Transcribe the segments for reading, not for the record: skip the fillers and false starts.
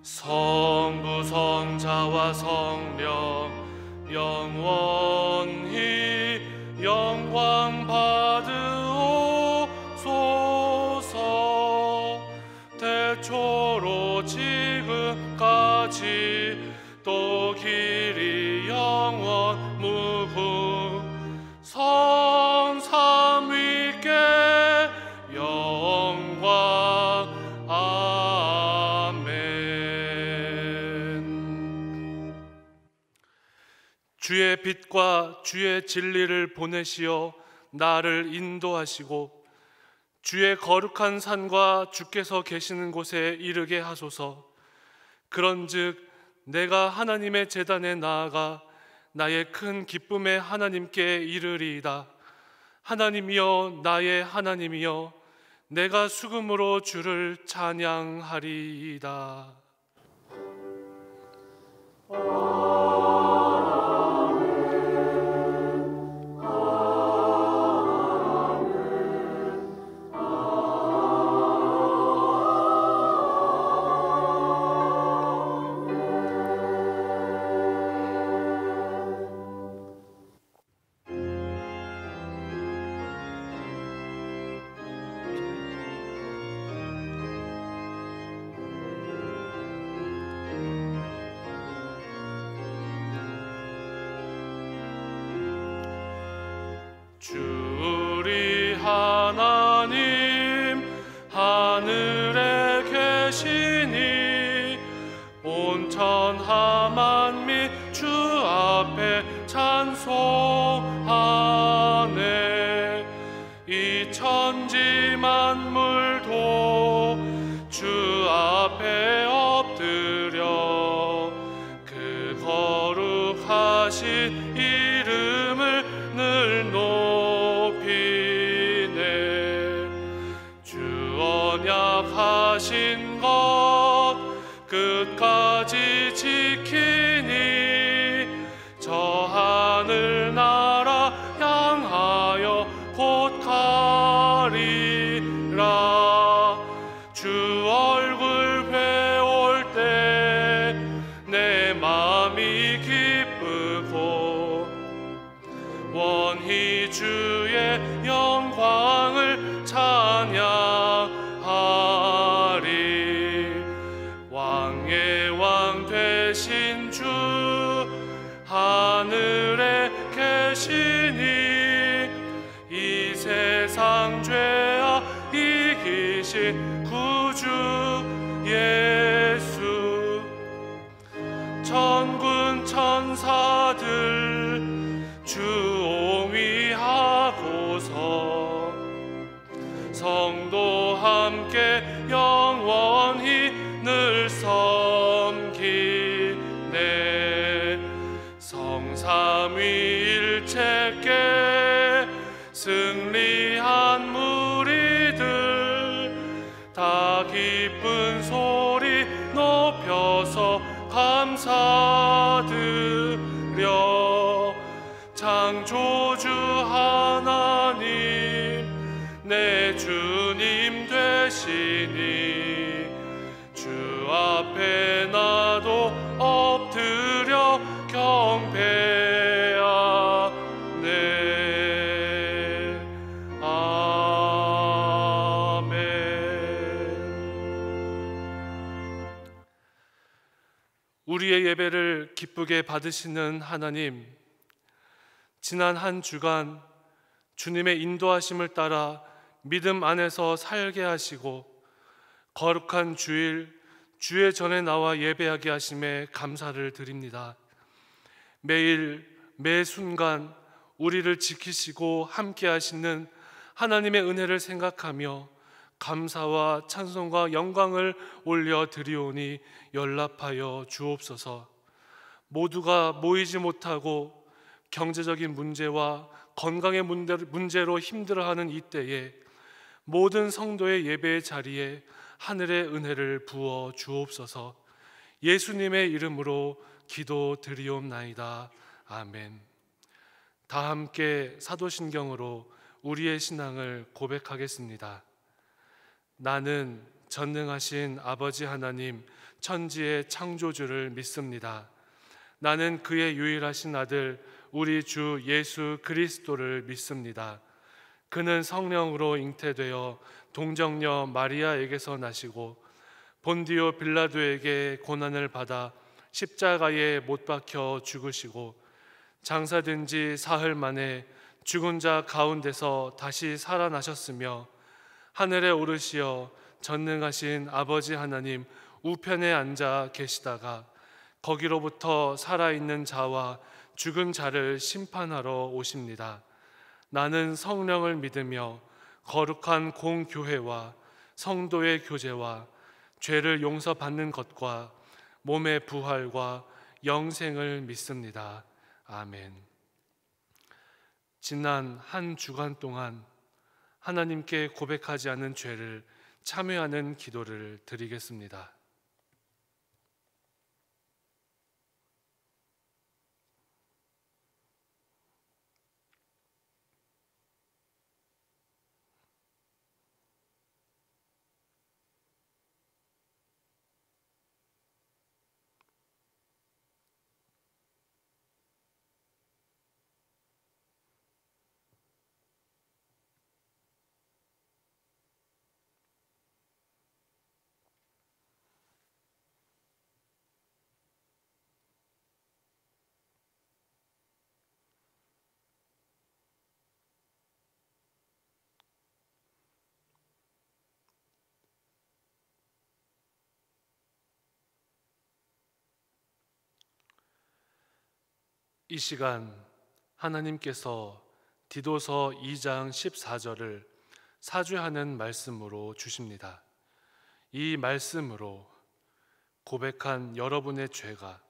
성부 성자와 성령 영원히 영광 받으옵소서. 태초로 지금까지 또 길이 영원 무궁 성삼위께 영광. 아멘. 주의 빛과 주의 진리를 보내시어 나를 인도하시고 주의 거룩한 산과 주께서 계시는 곳에 이르게 하소서. 그런즉 내가 하나님의 제단에 나아가 나의 큰 기쁨의 하나님께 이르리이다. 하나님이여, 나의 하나님이여, 내가 수금으로 주를 찬양하리이다. 주리 하나님 하늘에 계시니 온천하 만민 주 앞에 찬송하네. 이 천지 만물도 주 앞에 엎드려 그 거룩하신 이름을 늘 높이네. 주 언약하신 것 끝까지 지키니 저 하늘 나라 향하여 곧 가리라. 주 얼굴 배울 때 내 마음이 기쁘고 원히 주의 영광을 찬양하리. 왕의 왕 되신 주 하늘에 계시니 이 세상 죄악 이기신 구주 예수. 천군 천사들 주 옹위하고서 성도 함께 영원히 늘 섬기네. 성삼위일체께 승리한 무리들 다 기쁜 소리 높여서 감사드려. 창조주 하나님 내 주님 되시니 주 앞에 나도 엎드려 경배하네. 아멘. 우리의 예배를 기쁘게 받으시는 하나님, 지난 한 주간 주님의 인도하심을 따라 믿음 안에서 살게 하시고 거룩한 주일 주의 전에 나와 예배하게 하심에 감사를 드립니다. 매일 매 순간 우리를 지키시고 함께 하시는 하나님의 은혜를 생각하며 감사와 찬송과 영광을 올려드리오니 연락하여 주옵소서. 모두가 모이지 못하고 경제적인 문제와 건강의 문제로 힘들어하는 이때에 모든 성도의 예배의 자리에 하늘의 은혜를 부어 주옵소서. 예수님의 이름으로 기도드리옵나이다. 아멘. 다 함께 사도신경으로 우리의 신앙을 고백하겠습니다. 나는 전능하신 아버지 하나님, 천지의 창조주를 믿습니다. 나는 그의 유일하신 아들 우리 주 예수 그리스도를 믿습니다. 그는 성령으로 잉태되어 동정녀 마리아에게서 나시고 본디오 빌라도에게 고난을 받아 십자가에 못 박혀 죽으시고 장사된 지 사흘 만에 죽은 자 가운데서 다시 살아나셨으며 하늘에 오르시어 전능하신 아버지 하나님 우편에 앉아 계시다가 거기로부터 살아있는 자와 죽은 자를 심판하러 오십니다. 나는 성령을 믿으며 거룩한 공교회와 성도의 교제와 죄를 용서받는 것과 몸의 부활과 영생을 믿습니다. 아멘. 지난 한 주간 동안 하나님께 고백하지 않은 죄를 참회하는 기도를 드리겠습니다. 이 시간 하나님께서 디도서 2장 14절을 사죄하는 말씀으로 주십니다. 이 말씀으로 고백한 여러분의 죄가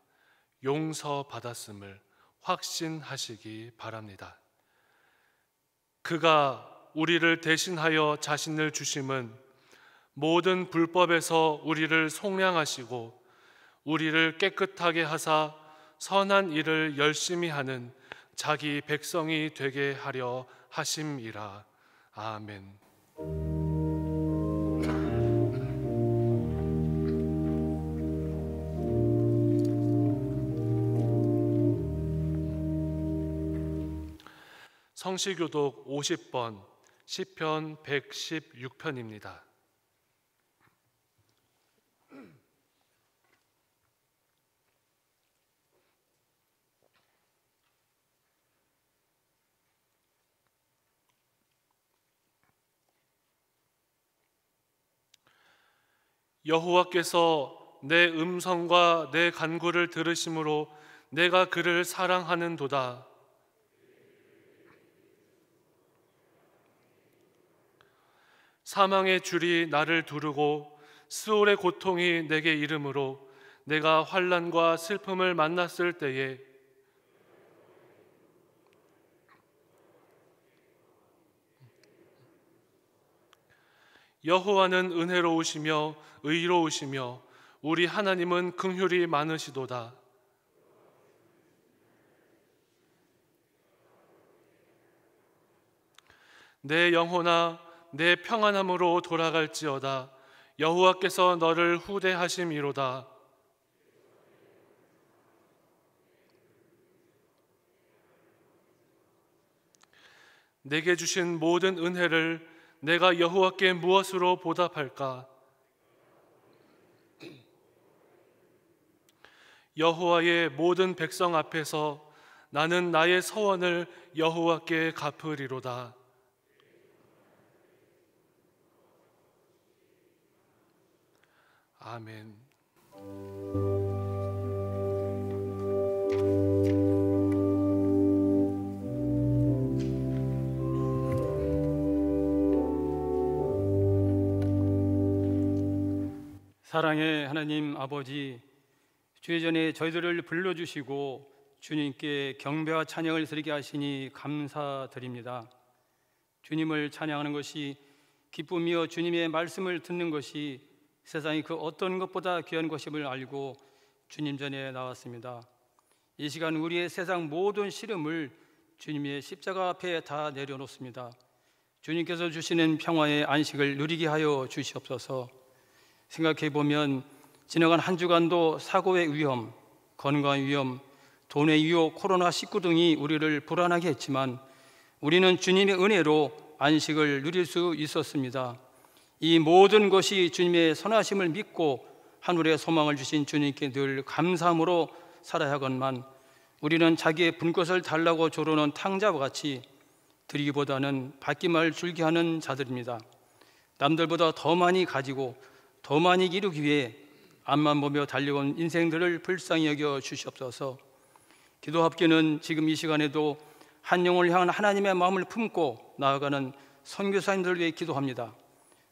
용서받았음을 확신하시기 바랍니다. 그가 우리를 대신하여 자신을 주심은 모든 불법에서 우리를 속량하시고 우리를 깨끗하게 하사 선한 일을 열심히 하는 자기 백성이 되게 하려 하심이라. 아멘. 성시교독 50번 시편 116편입니다. 여호와께서 내 음성과 내 간구를 들으심으로 내가 그를 사랑하는도다. 사망의 줄이 나를 두르고 스올의 고통이 내게 이르므로 내가 환난과 슬픔을 만났을 때에 여호와는 은혜로우시며 의로우시며 우리 하나님은 긍휼이 많으시도다. 내 영혼아 내 평안함으로 돌아갈지어다. 여호와께서 너를 후대하심이로다. 내게 주신 모든 은혜를 내가 여호와께 무엇으로 보답할까? 여호와의 모든 백성 앞에서 나는 나의 서원을 여호와께 갚으리로다. 아멘. 사랑의 하나님 아버지, 주의 전에 저희들을 불러주시고 주님께 경배와 찬양을 드리게 하시니 감사드립니다. 주님을 찬양하는 것이 기쁨이요 주님의 말씀을 듣는 것이 세상이 그 어떤 것보다 귀한 것임을 알고 주님 전에 나왔습니다. 이 시간 우리의 세상 모든 시름을 주님의 십자가 앞에 다 내려놓습니다. 주님께서 주시는 평화의 안식을 누리게 하여 주시옵소서. 생각해 보면 지나간 한 주간도 사고의 위험, 건강 위험, 돈의 유혹, 코로나19 등이 우리를 불안하게 했지만 우리는 주님의 은혜로 안식을 누릴 수 있었습니다. 이 모든 것이 주님의 선하심을 믿고 하늘의 소망을 주신 주님께 늘 감사함으로 살아야 하건만 우리는 자기의 분것을 달라고 조르는 탕자와 같이 드리기보다는 받기만 즐겨하는 자들입니다. 남들보다 더 많이 가지고 더 많이 이루기 위해 앞만 보며 달려온 인생들을 불쌍히 여겨 주시옵소서. 기도 합계는 지금 이 시간에도 한 영혼을 향한 하나님의 마음을 품고 나아가는 선교사님들을 위해 기도합니다.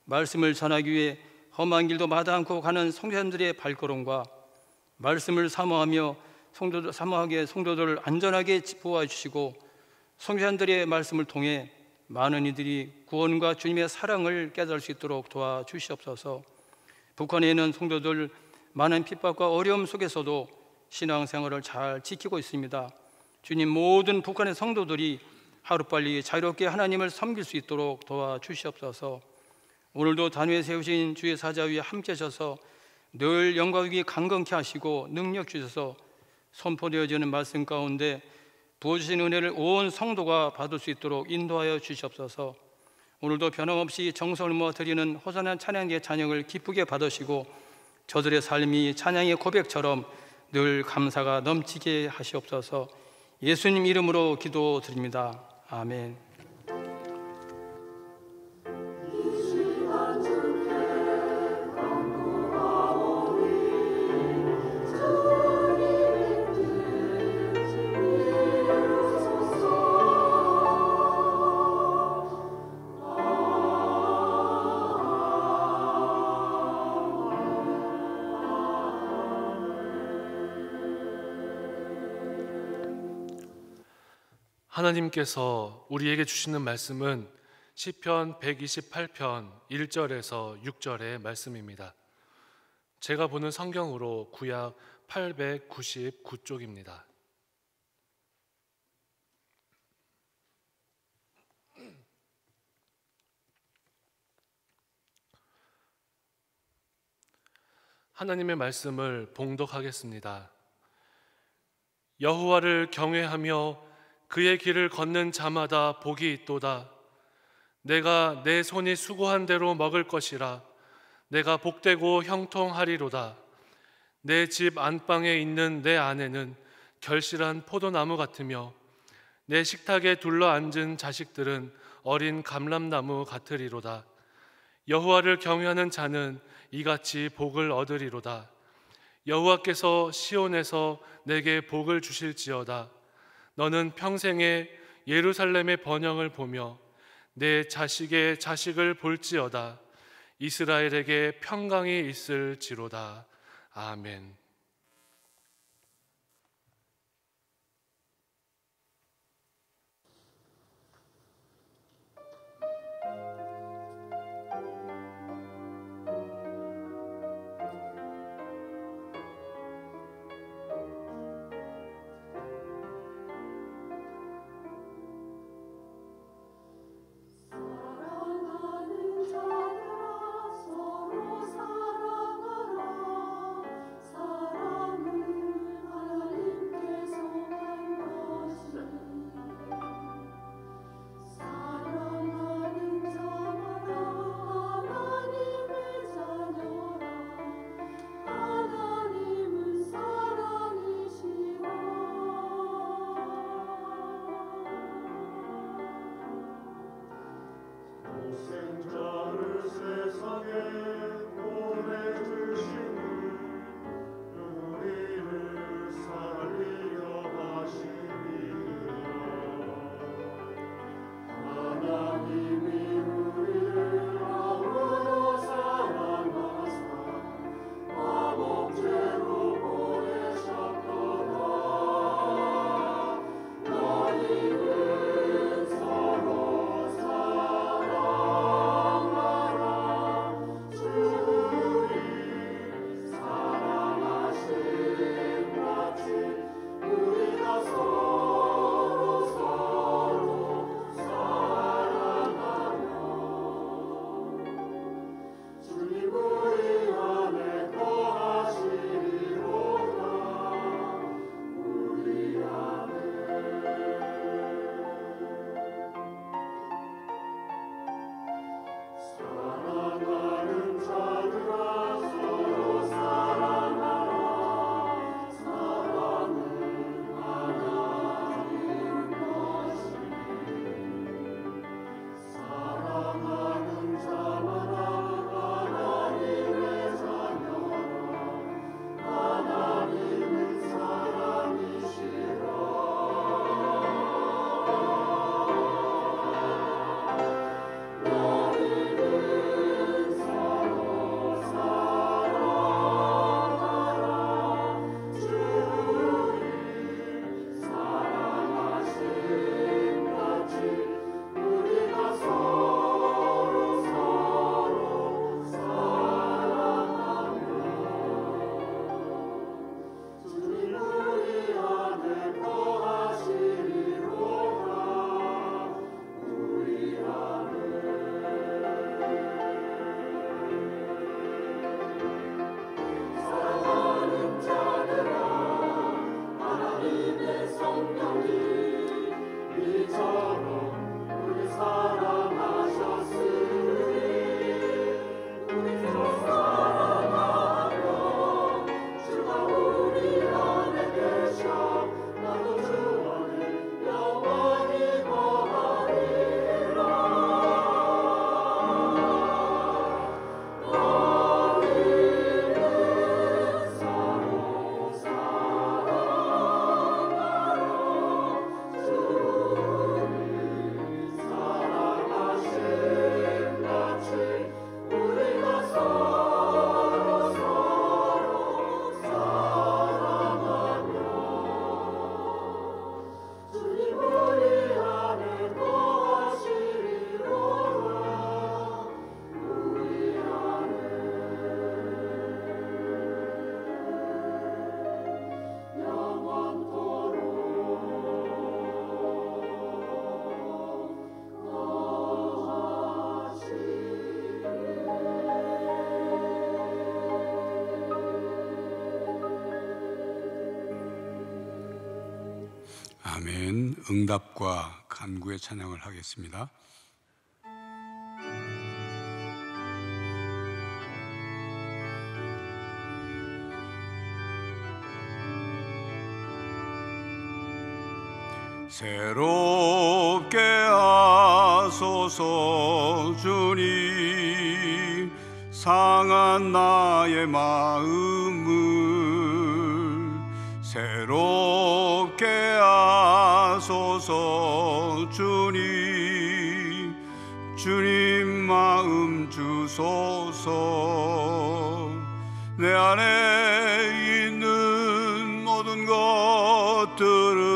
말씀을 전하기 위해 험한 길도 마다 않고 가는 선교사님들의 발걸음과 말씀을 사모하며 성도들을 안전하게 보호해 주시고 선교사님들의 말씀을 통해 많은 이들이 구원과 주님의 사랑을 깨달을 수 있도록 도와주시옵소서. 북한에 있는 성도들 많은 핍박과 어려움 속에서도 신앙생활을 잘 지키고 있습니다. 주님, 모든 북한의 성도들이 하루빨리 자유롭게 하나님을 섬길 수 있도록 도와주시옵소서. 오늘도 단위에 세우신 주의 사자 위에 함께 하셔서 늘 영광 위에 강건케 하시고 능력 주셔서 선포되어지는 말씀 가운데 부어주신 은혜를 온 성도가 받을 수 있도록 인도하여 주시옵소서. 오늘도 변함없이 정성을 모아 드리는 호산나 찬양의 찬양을 기쁘게 받으시고 저들의 삶이 찬양의 고백처럼 늘 감사가 넘치게 하시옵소서. 예수님 이름으로 기도드립니다. 아멘. 하나님께서 우리에게 주시는 말씀은 시편 128편 1절에서 6절의 말씀입니다. 제가 보는 성경으로 구약 899쪽입니다. 하나님의 말씀을 봉독하겠습니다. 여호와를 경외하며 그의 길을 걷는 자마다 복이 있도다. 내가 내 손이 수고한 대로 먹을 것이라. 내가 복되고 형통하리로다. 내 집 안방에 있는 내 아내는 결실한 포도나무 같으며 내 식탁에 둘러앉은 자식들은 어린 감람나무 같으리로다. 여호와를 경외하는 자는 이같이 복을 얻으리로다. 여호와께서 시온에서 내게 복을 주실지어다. 너는 평생에 예루살렘의 번영을 보며 내 자식의 자식을 볼지어다. 이스라엘에게 평강이 있을지로다. 아멘. 사랑하는 자들아 서로 사랑하라. 응답과 간구의 찬양을 하겠습니다. 새롭게 하소서 주님, 상한 나의 마음을 새롭게 하소서 주님, 주님 마음 주소서. 내 안에 있는 모든 것들은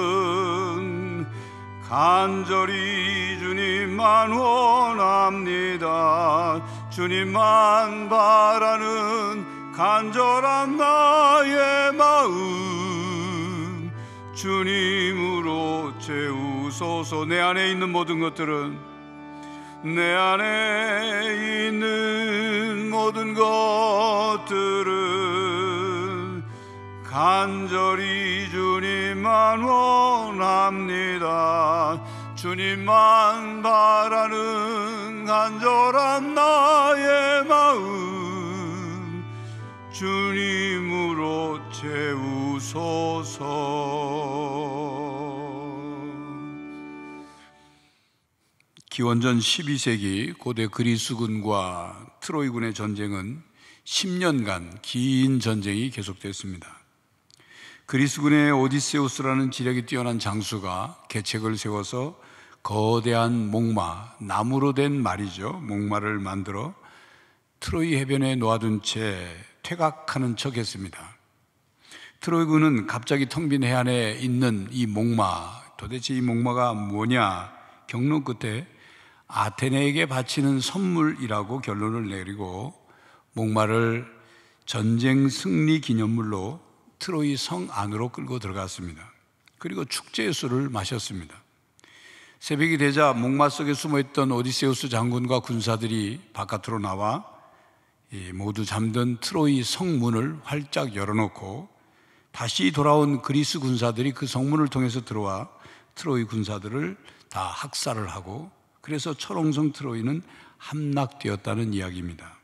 간절히 주님만 원합니다. 주님만 바라는 간절한 나의 마음 주님으로 채우소서. 내 안에 있는 모든 것들은, 내 안에 있는 모든 것들은 간절히 주님만 원합니다. 주님만 바라는 간절한 나의 마음 주님으로 채우소서. 기원전 12세기 고대 그리스군과 트로이군의 전쟁은 10년간 긴 전쟁이 계속됐습니다. 그리스군의 오디세우스라는 지력이 뛰어난 장수가 계책을 세워서 거대한 목마, 나무로 된 말이죠, 목마를 만들어 트로이 해변에 놓아둔 채 퇴각하는 척 했습니다. 트로이군은 갑자기 텅 빈 해안에 있는 이 목마, 도대체 이 목마가 뭐냐 경론 끝에 아테네에게 바치는 선물이라고 결론을 내리고 목마를 전쟁 승리 기념물로 트로이 성 안으로 끌고 들어갔습니다. 그리고 축제의 술을 마셨습니다. 새벽이 되자 목마 속에 숨어있던 오디세우스 장군과 군사들이 바깥으로 나와 모두 잠든 트로이 성문을 활짝 열어놓고 다시 돌아온 그리스 군사들이 그 성문을 통해서 들어와 트로이 군사들을 다 학살을 하고, 그래서 철옹성 트로이는 함락되었다는 이야기입니다.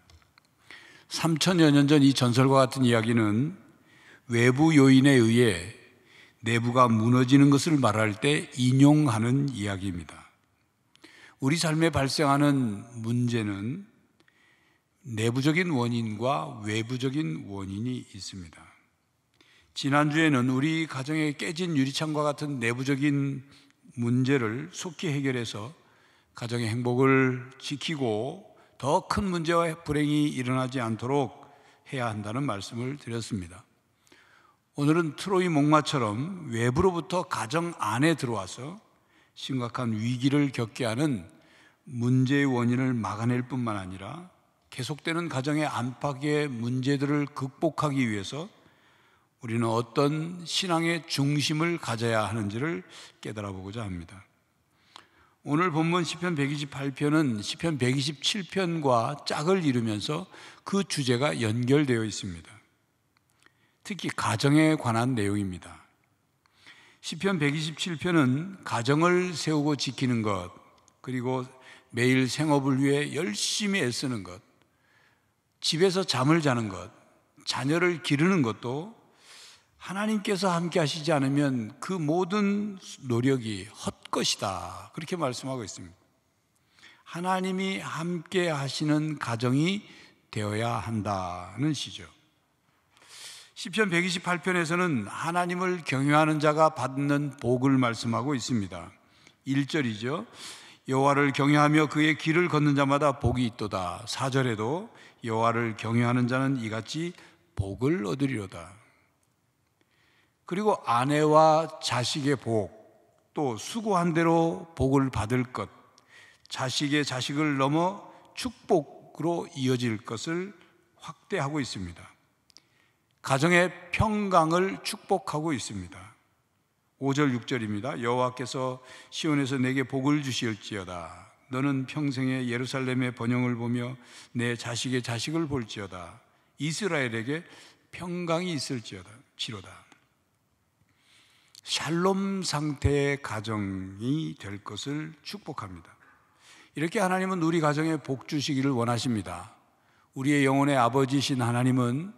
3000여 년 전 이 전설과 같은 이야기는 외부 요인에 의해 내부가 무너지는 것을 말할 때 인용하는 이야기입니다. 우리 삶에 발생하는 문제는 내부적인 원인과 외부적인 원인이 있습니다. 지난주에는 우리 가정에 깨진 유리창과 같은 내부적인 문제를 속히 해결해서 가정의 행복을 지키고 더 큰 문제와 불행이 일어나지 않도록 해야 한다는 말씀을 드렸습니다. 오늘은 트로이 목마처럼 외부로부터 가정 안에 들어와서 심각한 위기를 겪게 하는 문제의 원인을 막아낼 뿐만 아니라 계속되는 가정의 안팎의 문제들을 극복하기 위해서 우리는 어떤 신앙의 중심을 가져야 하는지를 깨달아 보고자 합니다. 오늘 본문 시편 128편은 시편 127편과 짝을 이루면서 그 주제가 연결되어 있습니다. 특히 가정에 관한 내용입니다. 시편 127편은 가정을 세우고 지키는 것, 그리고 매일 생업을 위해 열심히 애쓰는 것, 집에서 잠을 자는 것, 자녀를 기르는 것도 하나님께서 함께 하시지 않으면 그 모든 노력이 헛것이다, 그렇게 말씀하고 있습니다. 하나님이 함께 하시는 가정이 되어야 한다는 시죠. 시편 128편에서는 하나님을 경외하는 자가 받는 복을 말씀하고 있습니다. 1절이죠. 여호와를 경외하며 그의 길을 걷는 자마다 복이 있도다. 4절에도 여호와를 경외하는 자는 이같이 복을 얻으리로다. 그리고 아내와 자식의 복, 또 수고한 대로 복을 받을 것, 자식의 자식을 넘어 축복으로 이어질 것을 확대하고 있습니다. 가정의 평강을 축복하고 있습니다. 5절 6절입니다. 여호와께서 시온에서 내게 복을 주실지어다. 너는 평생에 예루살렘의 번영을 보며 내 자식의 자식을 볼지어다. 이스라엘에게 평강이 있을지어다. 지로다. 샬롬 상태의 가정이 될 것을 축복합니다. 이렇게 하나님은 우리 가정에 복 주시기를 원하십니다. 우리의 영혼의 아버지신 하나님은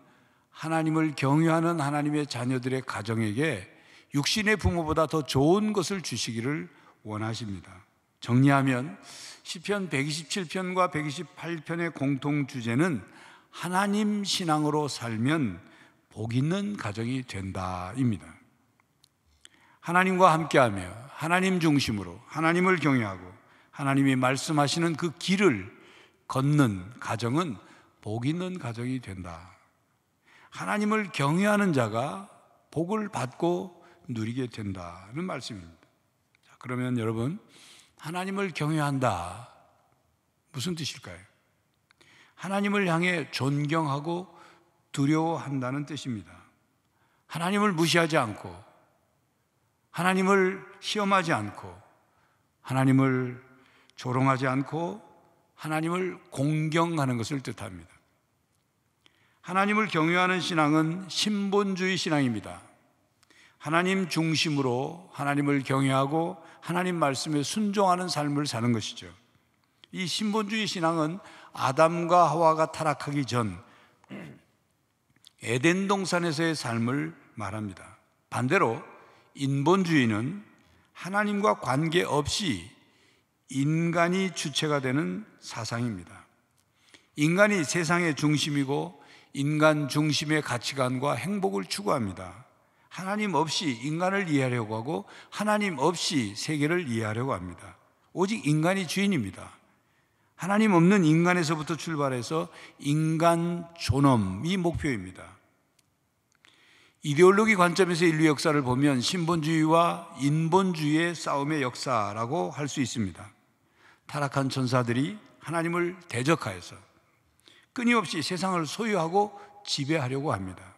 하나님을 경유하는 하나님의 자녀들의 가정에게 육신의 부모보다 더 좋은 것을 주시기를 원하십니다. 정리하면 시편 127편과 128편의 공통 주제는 하나님 신앙으로 살면 복 있는 가정이 된다입니다. 하나님과 함께하며 하나님 중심으로 하나님을 경외하고 하나님이 말씀하시는 그 길을 걷는 가정은 복 있는 가정이 된다. 하나님을 경외하는 자가 복을 받고 누리게 된다는 말씀입니다. 자, 그러면 여러분, 하나님을 경외한다, 무슨 뜻일까요? 하나님을 향해 존경하고 두려워한다는 뜻입니다. 하나님을 무시하지 않고, 하나님을 시험하지 않고, 하나님을 조롱하지 않고, 하나님을 공경하는 것을 뜻합니다. 하나님을 경외하는 신앙은 신본주의 신앙입니다. 하나님 중심으로 하나님을 경외하고 하나님 말씀에 순종하는 삶을 사는 것이죠. 이 신본주의 신앙은 아담과 하와가 타락하기 전 에덴 동산에서의 삶을 말합니다. 반대로 인본주의는 하나님과 관계없이 인간이 주체가 되는 사상입니다. 인간이 세상의 중심이고 인간 중심의 가치관과 행복을 추구합니다. 하나님 없이 인간을 이해하려고 하고 하나님 없이 세계를 이해하려고 합니다. 오직 인간이 주인입니다. 하나님 없는 인간에서부터 출발해서 인간 존엄이 목표입니다. 이데올로기 관점에서 인류 역사를 보면 신본주의와 인본주의의 싸움의 역사라고 할 수 있습니다. 타락한 천사들이 하나님을 대적하여서 끊임없이 세상을 소유하고 지배하려고 합니다.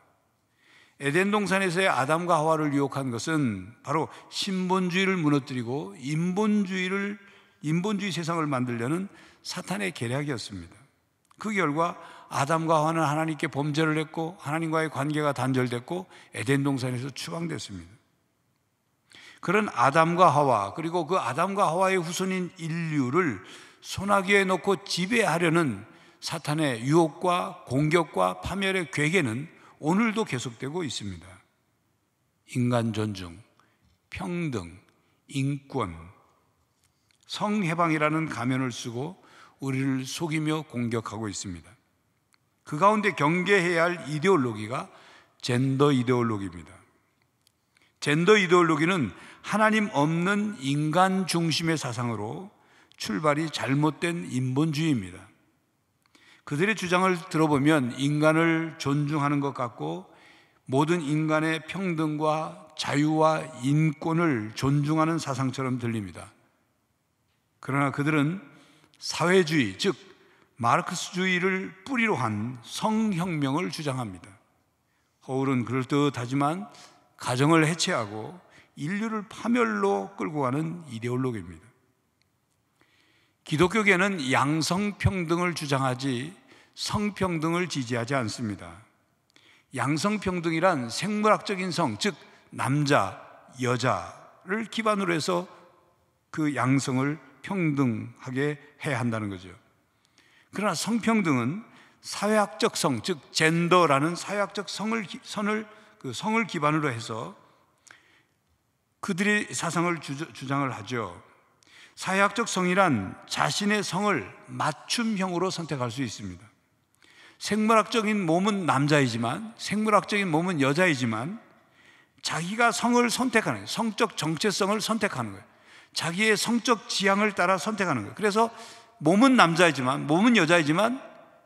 에덴 동산에서의 아담과 하와를 유혹한 것은 바로 신본주의를 무너뜨리고 인본주의 세상을 만들려는 사탄의 계략이었습니다. 그 결과 아담과 하와는 하나님께 범죄를 했고 하나님과의 관계가 단절됐고 에덴 동산에서 추방됐습니다. 그런 아담과 하와, 그리고 그 아담과 하와의 후손인 인류를 소나기에 놓고 지배하려는 사탄의 유혹과 공격과 파멸의 괴계는 오늘도 계속되고 있습니다. 인간 존중, 평등, 인권, 성해방이라는 가면을 쓰고 우리를 속이며 공격하고 있습니다. 그 가운데 경계해야 할 이데올로기가 젠더 이데올로기입니다. 젠더 이데올로기는 하나님 없는 인간 중심의 사상으로 출발이 잘못된 인본주의입니다. 그들의 주장을 들어보면 인간을 존중하는 것 같고 모든 인간의 평등과 자유와 인권을 존중하는 사상처럼 들립니다. 그러나 그들은 사회주의, 즉 마르크스주의를 뿌리로 한 성혁명을 주장합니다. 허울은 그럴듯하지만 가정을 해체하고 인류를 파멸로 끌고 가는 이데올로기입니다. 기독교계는 양성평등을 주장하지 성평등을 지지하지 않습니다. 양성평등이란 생물학적인 성, 즉 남자, 여자를 기반으로 해서 그 양성을 평등하게 해야 한다는 거죠. 그러나 성평등은 사회학적 성, 즉 젠더라는 사회학적 성을 기반으로 해서 그들의 사상을 주장을 하죠. 사회학적 성이란 자신의 성을 맞춤형으로 선택할 수 있습니다. 생물학적인 몸은 남자이지만, 생물학적인 몸은 여자이지만 자기가 성을 선택하는 거예요. 성적 정체성을 선택하는 거예요. 자기의 성적 지향을 따라 선택하는 거예요. 그래서 몸은 남자이지만, 몸은 여자이지만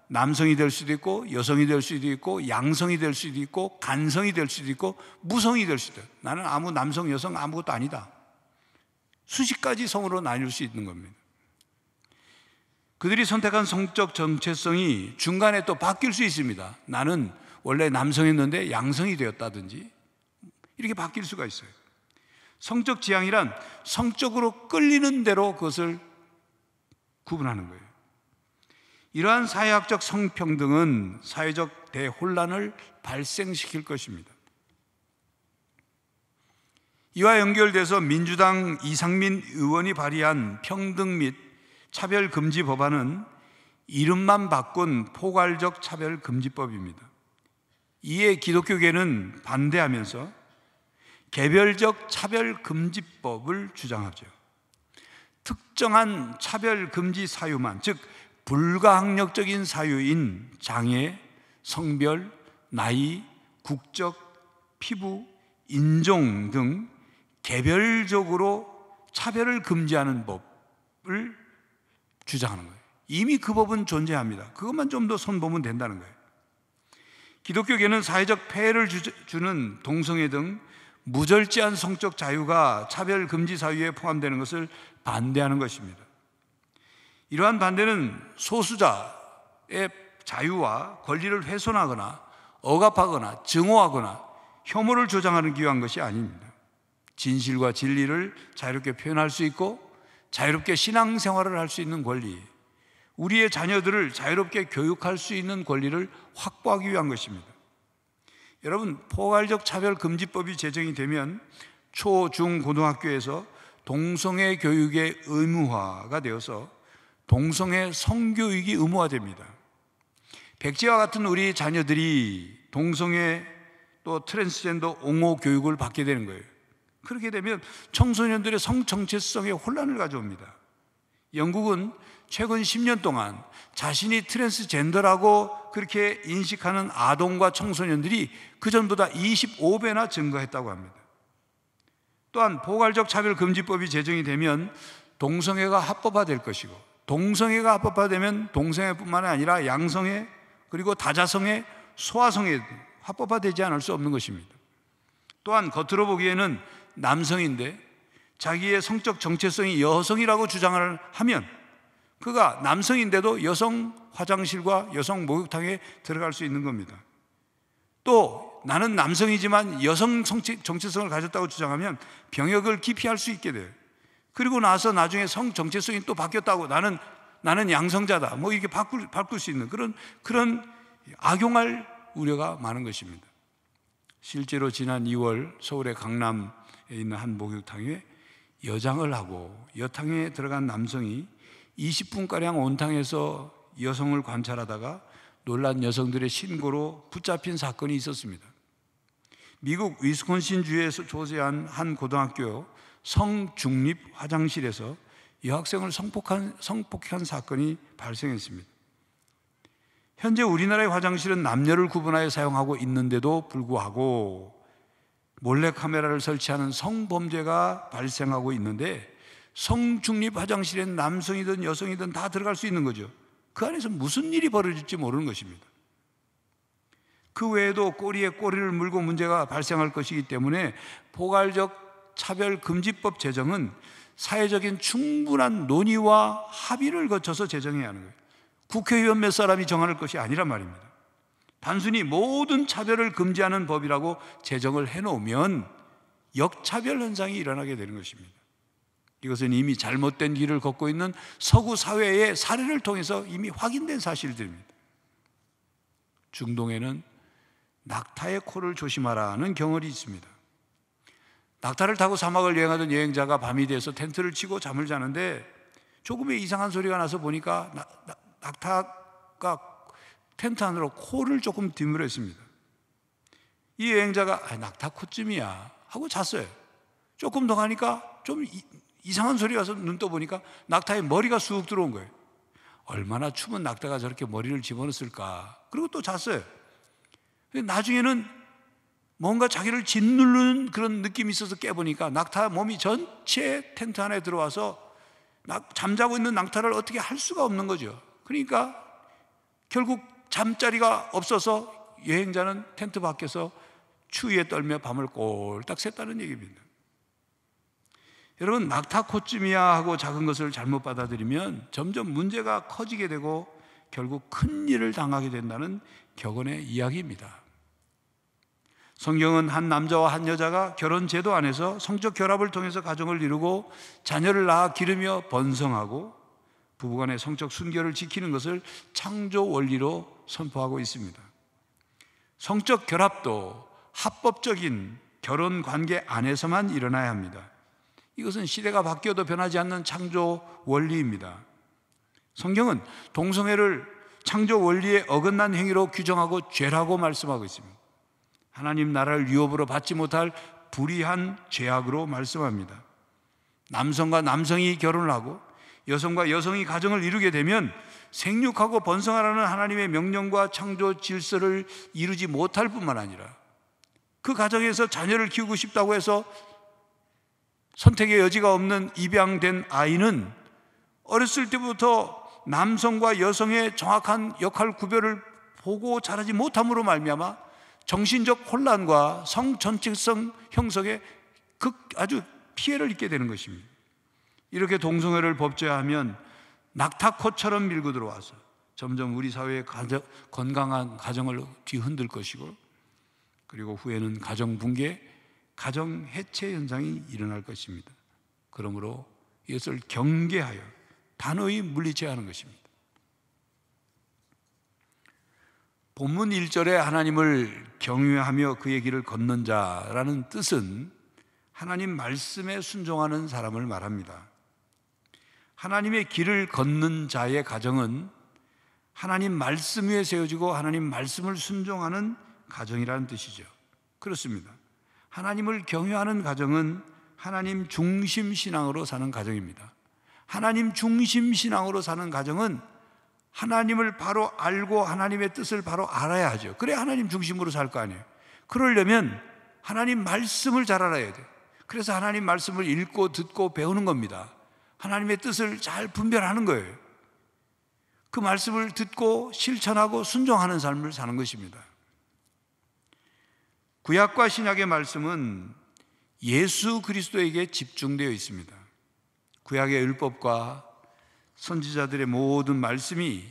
남성이 될 수도 있고 여성이 될 수도 있고 양성이 될 수도 있고 간성이 될 수도 있고 무성이 될 수도 있고, 나는 아무 남성 여성 아무것도 아니다, 수십 가지 성으로 나뉠 수 있는 겁니다. 그들이 선택한 성적 정체성이 중간에 또 바뀔 수 있습니다. 나는 원래 남성이었는데 양성이 되었다든지 이렇게 바뀔 수가 있어요. 성적 지향이란 성적으로 끌리는 대로 그것을 구분하는 거예요. 이러한 사회학적 성평등은 사회적 대혼란을 발생시킬 것입니다. 이와 연결돼서 민주당 이상민 의원이 발의한 평등 및 차별 금지 법안은 이름만 바꾼 포괄적 차별 금지법입니다. 이에 기독교계는 반대하면서 개별적 차별 금지법을 주장하죠. 특정한 차별 금지 사유만, 즉 불가항력적인 사유인 장애, 성별, 나이, 국적, 피부, 인종 등 개별적으로 차별을 금지하는 법을 주장하는 거예요. 이미 그 법은 존재합니다. 그것만 좀 더 손보면 된다는 거예요. 기독교계는 사회적 폐해를 주는 동성애 등 무절제한 성적 자유가 차별 금지 사유에 포함되는 것을 반대하는 것입니다. 이러한 반대는 소수자의 자유와 권리를 훼손하거나 억압하거나 증오하거나 혐오를 조장하기 위한 것이 아닙니다. 진실과 진리를 자유롭게 표현할 수 있고 자유롭게 신앙생활을 할 수 있는 권리, 우리의 자녀들을 자유롭게 교육할 수 있는 권리를 확보하기 위한 것입니다. 여러분, 포괄적 차별금지법이 제정이 되면 초, 중, 고등학교에서 동성애 교육의 의무화가 되어서 동성애 성교육이 의무화됩니다. 백지와 같은 우리 자녀들이 동성애 또 트랜스젠더 옹호 교육을 받게 되는 거예요. 그렇게 되면 청소년들의 성 정체성에 혼란을 가져옵니다. 영국은 최근 10년 동안 자신이 트랜스젠더라고 그렇게 인식하는 아동과 청소년들이 그전보다 25배나 증가했다고 합니다. 또한 포괄적 차별금지법이 제정이 되면 동성애가 합법화될 것이고, 동성애가 합법화되면 동성애뿐만 아니라 양성애, 그리고 다자성애, 소아성애 합법화되지 않을 수 없는 것입니다. 또한 겉으로 보기에는 남성인데 자기의 성적 정체성이 여성이라고 주장을 하면 그가 남성인데도 여성 화장실과 여성 목욕탕에 들어갈 수 있는 겁니다. 또 나는 남성이지만 여성 정체성을 가졌다고 주장하면 병역을 기피할 수 있게 돼요. 그리고 나서 나중에 성 정체성이 또 바뀌었다고 나는 양성자다 뭐 이렇게 바꿀 수 있는 그런 악용할 우려가 많은 것입니다. 실제로 지난 2월 서울의 강남에 있는 한 목욕탕에 여장을 하고 여탕에 들어간 남성이 20분가량 온탕에서 여성을 관찰하다가 놀란 여성들의 신고로 붙잡힌 사건이 있었습니다. 미국 위스콘신주에서 조세한 한 고등학교 성중립 화장실에서 여학생을 성폭행 사건이 발생했습니다. 현재 우리나라의 화장실은 남녀를 구분하여 사용하고 있는데도 불구하고 몰래카메라를 설치하는 성범죄가 발생하고 있는데 성중립 화장실엔 남성이든 여성이든 다 들어갈 수 있는 거죠. 그 안에서 무슨 일이 벌어질지 모르는 것입니다. 그 외에도 꼬리에 꼬리를 물고 문제가 발생할 것이기 때문에 포괄적 차별금지법 제정은 사회적인 충분한 논의와 합의를 거쳐서 제정해야 하는 거예요. 국회의원 몇 사람이 정할 것이 아니란 말입니다. 단순히 모든 차별을 금지하는 법이라고 제정을 해놓으면 역차별 현상이 일어나게 되는 것입니다. 이것은 이미 잘못된 길을 걷고 있는 서구 사회의 사례를 통해서 이미 확인된 사실들입니다. 중동에는 낙타의 코를 조심하라는 경월이 있습니다. 낙타를 타고 사막을 여행하던 여행자가 밤이 돼서 텐트를 치고 잠을 자는데 조금의 이상한 소리가 나서 보니까 낙타가 텐트 안으로 코를 조금 뒤물었습니다. 이 여행자가 낙타 코쯤이야 하고 잤어요. 조금 더 가니까 좀 이상한 소리가 나서 눈 떠보니까 낙타의 머리가 쑥 들어온 거예요. 얼마나 추운 낙타가 저렇게 머리를 집어넣었을까. 그리고 또 잤어요. 나중에는 뭔가 자기를 짓누르는 그런 느낌이 있어서 깨보니까 낙타 몸이 전체 텐트 안에 들어와서 잠자고 있는 낙타를 어떻게 할 수가 없는 거죠. 그러니까 결국 잠자리가 없어서 여행자는 텐트 밖에서 추위에 떨며 밤을 꼴딱 샜다는 얘기입니다. 여러분, 낙타 코쯤이야 하고 작은 것을 잘못 받아들이면 점점 문제가 커지게 되고 결국 큰 일을 당하게 된다는 격언의 이야기입니다. 성경은 한 남자와 한 여자가 결혼 제도 안에서 성적 결합을 통해서 가정을 이루고 자녀를 낳아 기르며 번성하고 부부간의 성적 순결을 지키는 것을 창조 원리로 선포하고 있습니다. 성적 결합도 합법적인 결혼 관계 안에서만 일어나야 합니다. 이것은 시대가 바뀌어도 변하지 않는 창조 원리입니다. 성경은 동성애를 창조 원리에 어긋난 행위로 규정하고 죄라고 말씀하고 있습니다. 하나님 나라를 유업으로 받지 못할 불의한 죄악으로 말씀합니다. 남성과 남성이 결혼을 하고 여성과 여성이 가정을 이루게 되면 생육하고 번성하라는 하나님의 명령과 창조 질서를 이루지 못할 뿐만 아니라 그 가정에서 자녀를 키우고 싶다고 해서 선택의 여지가 없는 입양된 아이는 어렸을 때부터 남성과 여성의 정확한 역할 구별을 보고 자라지 못함으로 말미암아 정신적 혼란과 성전체성 형성에 아주 피해를 입게 되는 것입니다. 이렇게 동성애를 법제화하면 낙타코처럼 밀고 들어와서 점점 우리 사회의 건강한 가정을 뒤흔들 것이고, 그리고 후에는 가정 붕괴, 가정 해체 현상이 일어날 것입니다. 그러므로 이것을 경계하여 단호히 물리쳐야 하는 것입니다. 본문 1절에 하나님을 경외하며 그의 길을 걷는 자라는 뜻은 하나님 말씀에 순종하는 사람을 말합니다. 하나님의 길을 걷는 자의 가정은 하나님 말씀 위에 세워지고 하나님 말씀을 순종하는 가정이라는 뜻이죠. 그렇습니다. 하나님을 경외하는 가정은 하나님 중심 신앙으로 사는 가정입니다. 하나님 중심 신앙으로 사는 가정은 하나님을 바로 알고 하나님의 뜻을 바로 알아야 하죠. 그래야 하나님 중심으로 살 거 아니에요. 그러려면 하나님 말씀을 잘 알아야 돼요. 그래서 하나님 말씀을 읽고 듣고 배우는 겁니다. 하나님의 뜻을 잘 분별하는 거예요. 그 말씀을 듣고 실천하고 순종하는 삶을 사는 것입니다. 구약과 신약의 말씀은 예수 그리스도에게 집중되어 있습니다. 구약의 율법과 선지자들의 모든 말씀이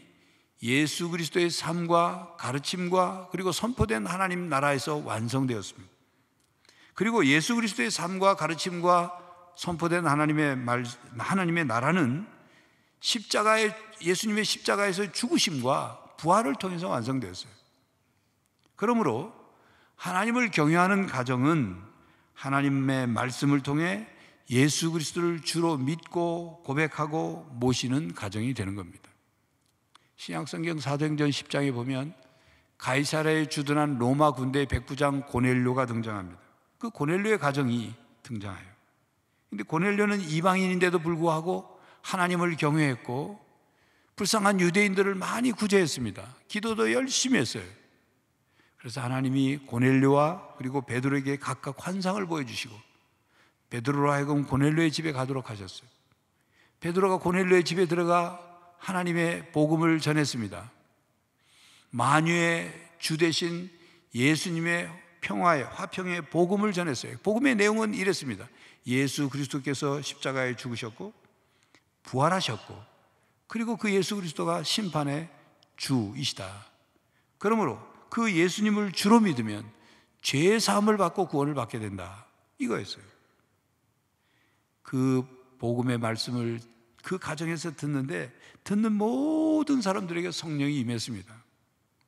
예수 그리스도의 삶과 가르침과 그리고 선포된 하나님 나라에서 완성되었습니다. 그리고 예수 그리스도의 삶과 가르침과 선포된 하나님의 나라는 예수님의 십자가에서 죽으심과 부활을 통해서 완성되었어요. 그러므로 하나님을 경외하는 가정은 하나님의 말씀을 통해 예수 그리스도를 주로 믿고 고백하고 모시는 가정이 되는 겁니다. 신약성경 사도행전 10장에 보면 가이사랴에 주둔한 로마 군대의 백부장 고넬료가 등장합니다. 그 고넬료의 가정이 등장해요. 근데 고넬료는 이방인인데도 불구하고 하나님을 경외했고 불쌍한 유대인들을 많이 구제했습니다. 기도도 열심히 했어요. 그래서 하나님이 고넬료와 그리고 베드로에게 각각 환상을 보여주시고 베드로로 하여금 고넬료의 집에 가도록 하셨어요. 베드로가 고넬료의 집에 들어가 하나님의 복음을 전했습니다. 만유의 주 되신 예수님의 평화의 화평의 복음을 전했어요. 복음의 내용은 이랬습니다. 예수 그리스도께서 십자가에 죽으셨고 부활하셨고 그리고 그 예수 그리스도가 심판의 주이시다. 그러므로 그 예수님을 주로 믿으면 죄의 사함을 받고 구원을 받게 된다. 이거였어요. 그 복음의 말씀을 그 가정에서 듣는 모든 사람들에게 성령이 임했습니다.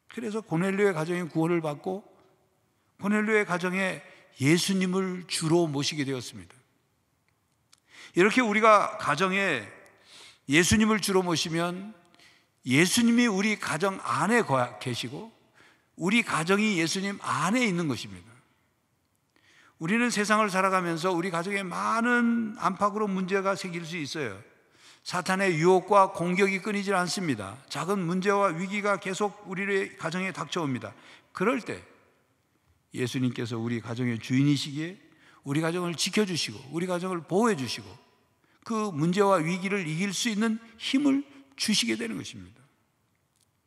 그래서 고넬료의 가정이 구원을 받고 고넬료의 가정에 예수님을 주로 모시게 되었습니다. 이렇게 우리가 가정에 예수님을 주로 모시면 예수님이 우리 가정 안에 계시고 우리 가정이 예수님 안에 있는 것입니다. 우리는 세상을 살아가면서 우리 가정에 많은 안팎으로 문제가 생길 수 있어요. 사탄의 유혹과 공격이 끊이질 않습니다. 작은 문제와 위기가 계속 우리의 가정에 닥쳐옵니다. 그럴 때 예수님께서 우리 가정의 주인이시기에 우리 가정을 지켜주시고 우리 가정을 보호해 주시고 그 문제와 위기를 이길 수 있는 힘을 주시게 되는 것입니다.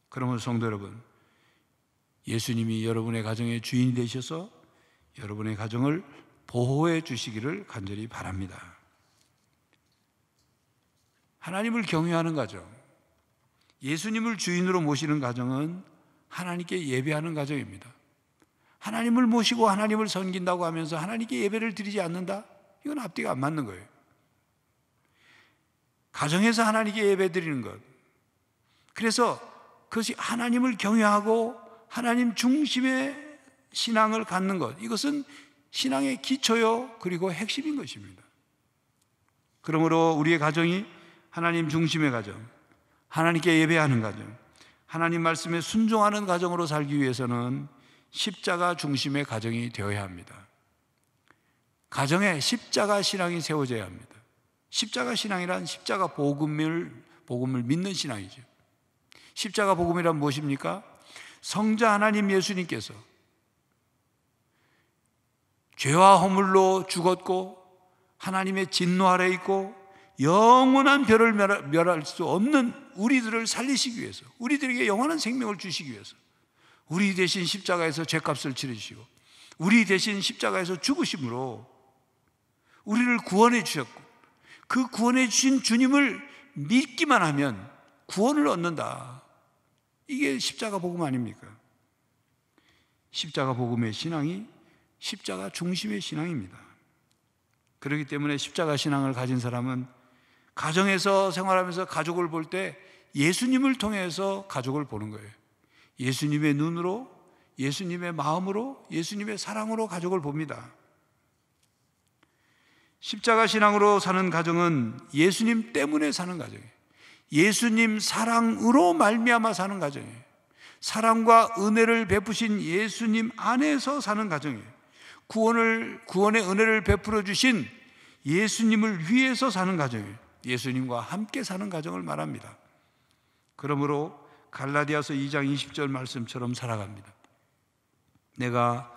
그러면 성도 여러분, 예수님이 여러분의 가정의 주인이 되셔서 여러분의 가정을 보호해 주시기를 간절히 바랍니다. 하나님을 경외하는 가정, 예수님을 주인으로 모시는 가정은 하나님께 예배하는 가정입니다. 하나님을 모시고 하나님을 섬긴다고 하면서 하나님께 예배를 드리지 않는다? 이건 앞뒤가 안 맞는 거예요. 가정에서 하나님께 예배 드리는 것, 그래서 그것이 하나님을 경외하고 하나님 중심의 신앙을 갖는 것, 이것은 신앙의 기초요, 그리고 핵심인 것입니다. 그러므로 우리의 가정이 하나님 중심의 가정, 하나님께 예배하는 가정, 하나님 말씀에 순종하는 가정으로 살기 위해서는 십자가 중심의 가정이 되어야 합니다. 가정에 십자가 신앙이 세워져야 합니다. 십자가 신앙이란 십자가 복음을 믿는 신앙이죠. 십자가 복음이란 무엇입니까? 성자 하나님 예수님께서 죄와 허물로 죽었고 하나님의 진노 아래 있고 영원한 별을 멸할 수 없는 우리들을 살리시기 위해서, 우리들에게 영원한 생명을 주시기 위해서 우리 대신 십자가에서 죄값을 치르시고 우리 대신 십자가에서 죽으심으로 우리를 구원해 주셨고, 그 구원해 주신 주님을 믿기만 하면 구원을 얻는다. 이게 십자가 복음 아닙니까? 십자가 복음의 신앙이 십자가 중심의 신앙입니다. 그렇기 때문에 십자가 신앙을 가진 사람은 가정에서 생활하면서 가족을 볼 때 예수님을 통해서 가족을 보는 거예요. 예수님의 눈으로, 예수님의 마음으로, 예수님의 사랑으로 가족을 봅니다. 십자가 신앙으로 사는 가정은 예수님 때문에 사는 가정이에요. 예수님 사랑으로 말미암아 사는 가정이에요. 사랑과 은혜를 베푸신 예수님 안에서 사는 가정이에요. 구원의 은혜를 베풀어 주신 예수님을 위해서 사는 가정이에요. 예수님과 함께 사는 가정을 말합니다. 그러므로 갈라디아서 2장 20절 말씀처럼 살아갑니다. 내가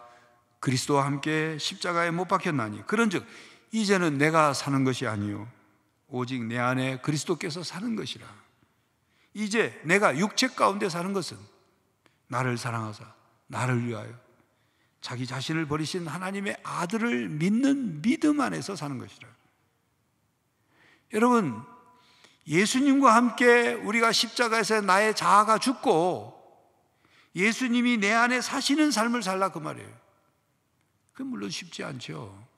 그리스도와 함께 십자가에 못 박혔나니 그런즉 이제는 내가 사는 것이 아니요 오직 내 안에 그리스도께서 사는 것이라. 이제 내가 육체 가운데 사는 것은 나를 사랑하사 나를 위하여 자기 자신을 버리신 하나님의 아들을 믿는 믿음 안에서 사는 것이라. 여러분, 예수님과 함께 우리가 십자가에서 나의 자아가 죽고 예수님이 내 안에 사시는 삶을 살라 그 말이에요. 그건 물론 쉽지 않죠.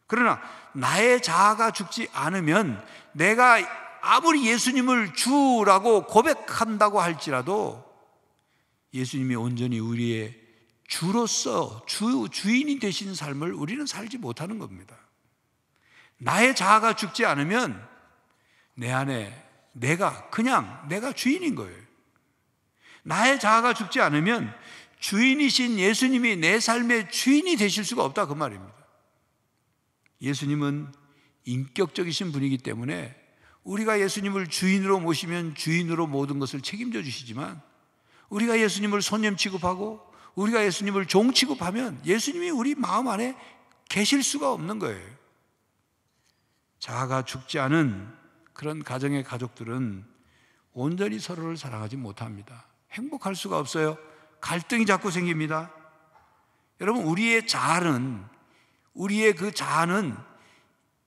그러나 나의 자아가 죽지 않으면 내가 아무리 예수님을 주라고 고백한다고 할지라도 예수님이 온전히 우리의 주로서 주인이 되신 삶을 우리는 살지 못하는 겁니다. 나의 자아가 죽지 않으면 내 안에 내가 주인인 거예요. 나의 자아가 죽지 않으면 주인이신 예수님이 내 삶의 주인이 되실 수가 없다 그 말입니다. 예수님은 인격적이신 분이기 때문에 우리가 예수님을 주인으로 모시면 주인으로 모든 것을 책임져 주시지만 우리가 예수님을 손님 취급하고 우리가 예수님을 종 취급하면 예수님이 우리 마음 안에 계실 수가 없는 거예요. 자아가 죽지 않은 그런 가정의 가족들은 온전히 서로를 사랑하지 못합니다. 행복할 수가 없어요. 갈등이 자꾸 생깁니다. 여러분, 우리의 그 자아는